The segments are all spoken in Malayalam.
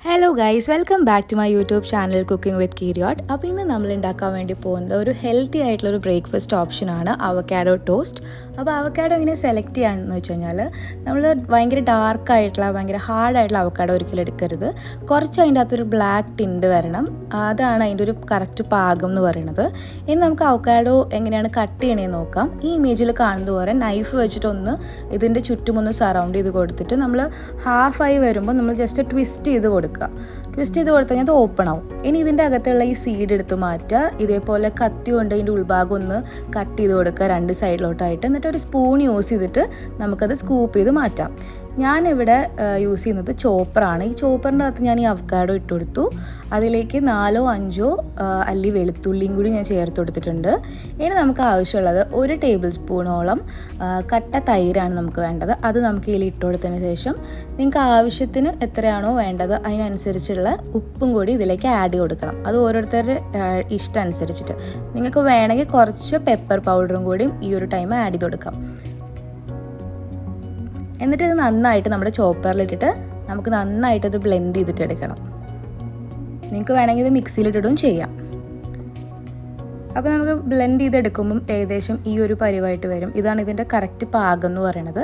Hello guys, welcome back to my YouTube channel cooking with Keeriyot. അപ്പോൾ ഇന്ന് നമ്മൾ ഉണ്ടാക്കാൻ വേണ്ടി പോകുന്നത് ഒരു ഹെൽത്തി ആയിട്ടുള്ളൊരു ബ്രേക്ക്ഫാസ്റ്റ് ഓപ്ഷനാണ് അവക്കാഡോ ടോസ്റ്റ്. അപ്പോൾ അവക്കാഡോ എങ്ങനെ സെലക്ട് ചെയ്യാമെന്ന് വെച്ച് കഴിഞ്ഞാൽ നമ്മൾ ഭയങ്കര ഡാർക്കായിട്ടുള്ള ഭയങ്കര ഹാർഡായിട്ടുള്ള അവക്കാഡോ ഒരിക്കലും എടുക്കരുത്. കുറച്ച് അതിൻ്റെ അകത്തൊരു ബ്ലാക്ക് ടിൻഡ് വരണം, അതാണ് അതിൻ്റെ ഒരു കറക്റ്റ് പാകം എന്ന് പറയുന്നത്. ഇനി നമുക്ക് അവക്കാഡോ എങ്ങനെയാണ് കട്ട് ചെയ്യണേന്ന് നോക്കാം. ഈ ഇമേജിൽ കാണുന്നത് പോലെ നൈഫ് വെച്ചിട്ടൊന്ന് ഇതിൻ്റെ ചുറ്റുമൊന്ന് സറൗണ്ട് ചെയ്ത് കൊടുത്തിട്ട് നമ്മൾ ഹാഫായി വരുമ്പോൾ നമ്മൾ ജസ്റ്റ് ട്വിസ്റ്റ് ചെയ്ത് കൊടുക്കുക. ട്വിസ്റ്റ് ചെയ്ത് കൊടുത്തു കഴിഞ്ഞാൽ അത് ഓപ്പൺ ആവും. ഇനി ഇതിൻ്റെ അകത്തുള്ള ഈ സീഡ് എടുത്ത് മാറ്റുക. ഇതേപോലെ കത്തി കൊണ്ട് ഇതിൻ്റെ ഉൾഭാഗം ഒന്ന് കട്ട് ചെയ്ത് കൊടുക്കുക രണ്ട് സൈഡിലോട്ടായിട്ട്. എന്നിട്ട് ഒരു സ്പൂൺ യൂസ് ചെയ്തിട്ട് നമുക്കത് സ്കൂപ്പ് ചെയ്ത് മാറ്റാം. ഞാനിവിടെ യൂസ് ചെയ്യുന്നത് ചോപ്പറാണ്. ഈ ചോപ്പറിൻ്റെ അകത്ത് ഞാൻ ഈ അവക്കാഡോ ഇട്ട് കൊടുത്തു. അതിലേക്ക് 4-5 അല്ലി വെളുത്തുള്ളിയും കൂടി ഞാൻ ചേർത്ത് കൊടുത്തിട്ടുണ്ട്. ഇനി നമുക്ക് ആവശ്യമുള്ളത് 1 ടേബിൾ സ്പൂണോളം കട്ട തൈരാണ് നമുക്ക് വേണ്ടത്. അത് നമുക്ക് ഇതിൽ ഇട്ട് കൊടുത്തതിന് ശേഷം നിങ്ങൾക്ക് ആവശ്യത്തിന് എത്രയാണോ വേണ്ടത് അതിനനുസരിച്ചുള്ള ഉപ്പും കൂടി ഇതിലേക്ക് ആഡ് ചെയ്ത് കൊടുക്കണം. അത് ഓരോരുത്തരുടെ ഇഷ്ടം അനുസരിച്ചിട്ട്. നിങ്ങൾക്ക് വേണമെങ്കിൽ കുറച്ച് പെപ്പർ പൗഡറും കൂടിയും ഈ ഒരു ടൈം ആഡ് ചെയ്ത് കൊടുക്കാം. എന്നിട്ട് ഇത് നന്നായിട്ട് നമ്മുടെ ചോപ്പറിലിട്ടിട്ട് നമുക്ക് നന്നായിട്ട് ഇത് ബ്ലെൻഡ് ചെയ്തിട്ട് എടുക്കണം. നിങ്ങൾക്ക് വേണമെങ്കിൽ ഇത് മിക്സിയിലിട്ടിടും ചെയ്യാം. അപ്പോൾ നമുക്ക് ബ്ലെൻഡ് ചെയ്തെടുക്കുമ്പം ഏകദേശം ഈ ഒരു പരിവായിട്ട് വരും. ഇതാണ് ഇതിൻ്റെ കറക്റ്റ് പാകം എന്ന് പറയുന്നത്.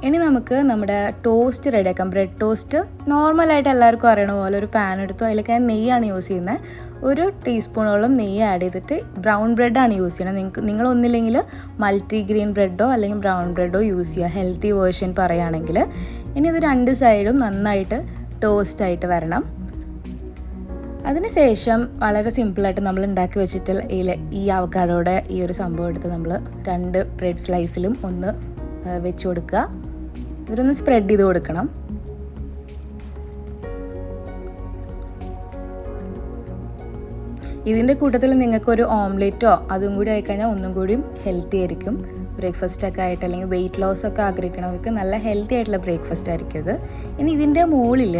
ഇനി നമുക്ക് നമ്മുടെ ടോസ്റ്റ് റെഡിയാക്കാം. ബ്രെഡ് ടോസ്റ്റ് നോർമലായിട്ട് എല്ലാവർക്കും അറിയണ പോലെ ഒരു പാൻ എടുത്തു. അതിലേക്ക് ഞാൻ നെയ്യാണ് യൂസ് ചെയ്യുന്നത്. 1 ടീസ്പൂണോളം നെയ്യ് ആഡ് ചെയ്തിട്ട് ബ്രൗൺ ബ്രെഡാണ് യൂസ് ചെയ്യണത്. നിങ്ങളൊന്നില്ലെങ്കിൽ മൾട്ടിഗ്രെയിൻ ബ്രെഡോ അല്ലെങ്കിൽ ബ്രൗൺ ബ്രെഡോ യൂസ് ചെയ്യുക, ഹെൽത്തി വേർഷൻ പറയുകയാണെങ്കിൽ. ഇനി ഇത് 2 സൈഡും നന്നായിട്ട് ടോസ്റ്റായിട്ട് വരണം. അതിനുശേഷം വളരെ സിമ്പിളായിട്ട് നമ്മൾ ഉണ്ടാക്കി വെച്ചിട്ട് ഈ അവക്കാഡോയുടെ ഈ ഒരു സംഭവം എടുത്ത് നമ്മൾ 2 ബ്രെഡ് സ്ലൈസിലും ഒന്ന് വെച്ച് കൊടുക്കുക. ഇതിലൊന്ന് സ്പ്രെഡ് ചെയ്ത് കൊടുക്കണം. ഇതിൻ്റെ കൂട്ടത്തിൽ നിങ്ങൾക്കൊരു ഓംലെറ്റോ അതും കൂടി ആയിക്കഴിഞ്ഞാൽ ഒന്നും കൂടിയും ഹെൽത്തി ആയിരിക്കും. ബ്രേക്ക്ഫാസ്റ്റൊക്കെ ആയിട്ട് അല്ലെങ്കിൽ വെയിറ്റ് ലോസ് ഒക്കെ ആഗ്രഹിക്കണവർക്ക് നല്ല ഹെൽത്തി ആയിട്ടുള്ള ബ്രേക്ക്ഫാസ്റ്റ് ആയിരിക്കും ഇത്. ഇനി ഇതിൻ്റെ മുകളിൽ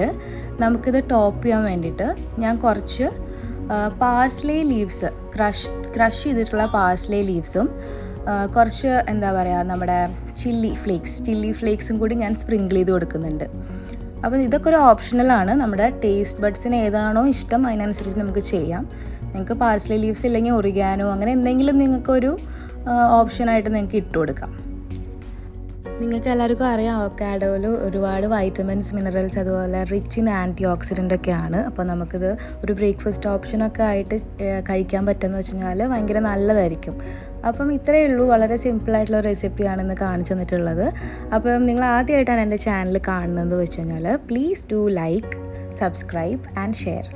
നമുക്കിത് ടോപ്പ് ചെയ്യാൻ വേണ്ടിയിട്ട് ഞാൻ കുറച്ച് പാർസ്ലി ലീവ്സ് ക്രഷ് ചെയ്തിട്ടുള്ള പാർസ്ലി ലീവ്സും കുറച്ച് എന്താ പറയുക നമ്മുടെ ചില്ലി ഫ്ലേക്സും കൂടി ഞാൻ സ്പ്രിങ്കിൾ ചെയ്ത് കൊടുക്കുന്നുണ്ട്. അപ്പോൾ ഇതൊക്കെ ഒരു ഓപ്ഷണലാണ്. നമ്മുടെ ടേസ്റ്റ് ബഡ്സിന് ഏതാണോ ഇഷ്ടം അതിനനുസരിച്ച് നമുക്ക് ചെയ്യാം. നിങ്ങൾക്ക് പാർസ്ലി ലീവ്സ് ഇല്ലെങ്കിൽ ഒറിഗാനോ അങ്ങനെ എന്തെങ്കിലും നിങ്ങൾക്കൊരു ഓപ്ഷനായിട്ട് നിങ്ങൾക്ക് ഇട്ട് കൊടുക്കാം. നിങ്ങൾക്ക് എല്ലാവർക്കും അറിയാം അവക്കാഡോയിൽ ഒരുപാട് വൈറ്റമിൻസ്, മിനറൽസ്, അതുപോലെ റിച്ച് ഇൻ ആൻറ്റിഓക്സിഡൻ്റ് ഒക്കെയാണ്. അപ്പോൾ നമുക്കിത് ഒരു ബ്രേക്ക്ഫാസ്റ്റ് ഓപ്ഷനൊക്കെ ആയിട്ട് കഴിക്കാൻ പറ്റുമെന്ന് വെച്ച് കഴിഞ്ഞാൽ ഭയങ്കര നല്ലതായിരിക്കും. അപ്പം ഇത്രയേ ഉള്ളൂ. വളരെ സിമ്പിളായിട്ടുള്ള റെസിപ്പിയാണെന്ന് കാണിച്ചു തന്നിട്ടുള്ളത്. അപ്പം നിങ്ങൾ ആദ്യമായിട്ടാണ് എൻ്റെ ചാനൽ കാണുന്നത് വെച്ച് കഴിഞ്ഞാൽ please do like, subscribe and share.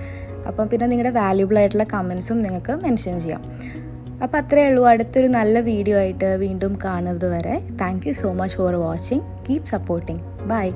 അപ്പം പിന്നെ നിങ്ങളുടെ വാല്യുബിൾ ആയിട്ടുള്ള കമൻസും നിങ്ങൾക്ക് മെൻഷൻ ചെയ്യാം. അപ്പോൾ അത്രയേ ഉള്ളൂ. അടുത്തൊരു നല്ല വീഡിയോ ആയിട്ട് വീണ്ടും കാണുന്നത് വരെ thank you so much for watching. Keep supporting. By.